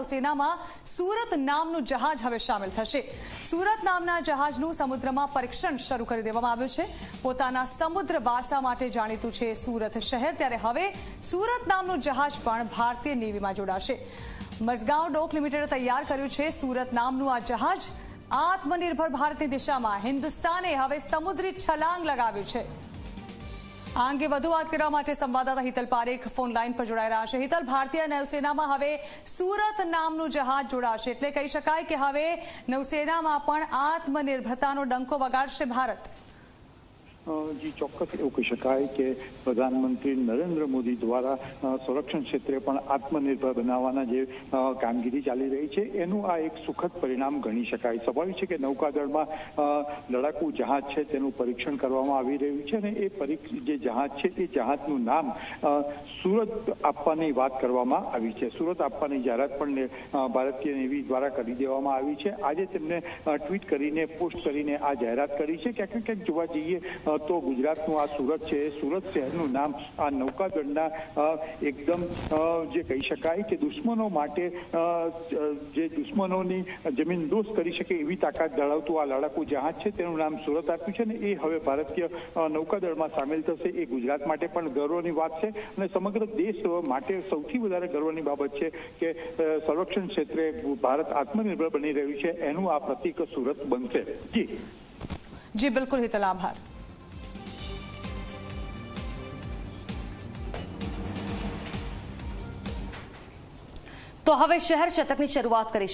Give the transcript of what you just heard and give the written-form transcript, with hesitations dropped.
સેનામાં સુરત નામનું જહાજ હવે સામેલ થશે। સુરત નામના જહાજનું સમુદ્રમાં પરીક્ષણ શરૂ કરી દેવામાં આવ્યું છે। પોતાના સમુદ્ર વારસા માટે જાણીતું છે સુરત શહેર, ત્યારે હવે સુરત નામનું જહાજ પણ ભારતીય નેવીમાં જોડાશે। મઝગાંવ ડોક લિમિટેડે તૈયાર કર્યું છે સુરત નામનું આ જહાજ। આત્મનિર્ભર ભારતની દિશામાં હિન્દુસ્તાને હવે સમુદ્રી છલાંગ લગાવ્યું છે। આ અંગે વધુ વાત કરવા માટે સંવાદદાતા હિતલ પારેખ ફોન લાઈન પર જોડાઈ રહ્યા છે। હિતલ, ભારતીય નૌસેનામાં હવે સુરત નામનું જહાજ જોડાશે, એટલે કહી શકાય કે હવે નૌસેનામાં પણ આત્મનિર્ભરતાનો ડંકો વગાડશે ભારત। जी ચોક્કસ એવું કહી શકાય કે પ્રધાનમંત્રી નરેન્દ્ર મોદી દ્વારા સંરક્ષણ ક્ષેત્રે પણ આત્મનિર્ભર બનાવવાના જે કામગીરી ચાલી રહી છે એનું આ એક સુખદ પરિણામ ગણી શકાય। સ્વાભાવિક છે કે નૌકાદળમાં લડાકુ જહાજ છે તેનું પરીક્ષણ કરવામાં આવી રહ્યું છે અને એ જે જહાજ છે એ જહાજનું નામ સુરત આપવાની વાત કરવામાં આવી છે। સુરત આપવાની જાહેરાત પણ ભારતીય નેવી દ્વારા કરી દેવામાં આવી છે। આજે તેમને ટ્વીટ કરીને પોસ્ટ કરીને આ જાહેરાત કરી છે। ક્યાંક ને ક્યાંક જોવા જઈએ તો ગુજરાતનું આ સુરત છે, સુરત શહેરનું નામ આ નૌકાદળના એકદમ જે કહી શકાય કે દુશ્મનો માટે જે દુશ્મનોની જમીન દોસ્ત કરી શકે એવી તાકાત ધરાવતું આ લડાકુ જહાજ છે તેનું નામ સુરત આપ્યું છે ને એ હવે ભારતીય નૌકાદળમાં સામેલ થશે। એ ગુજરાત માટે પણ ગર્વની વાત છે અને સમગ્ર દેશ માટે સૌથી વધારે ગર્વની બાબત છે કે સંરક્ષણ ક્ષેત્રે ભારત આત્મનિર્ભર બની રહ્યું છે, એનું આ પ્રતીક સુરત બનશે। જી બિલકુલ હિતલ, આભાર। તો હવે શહેર શતકની શરૂઆત કરી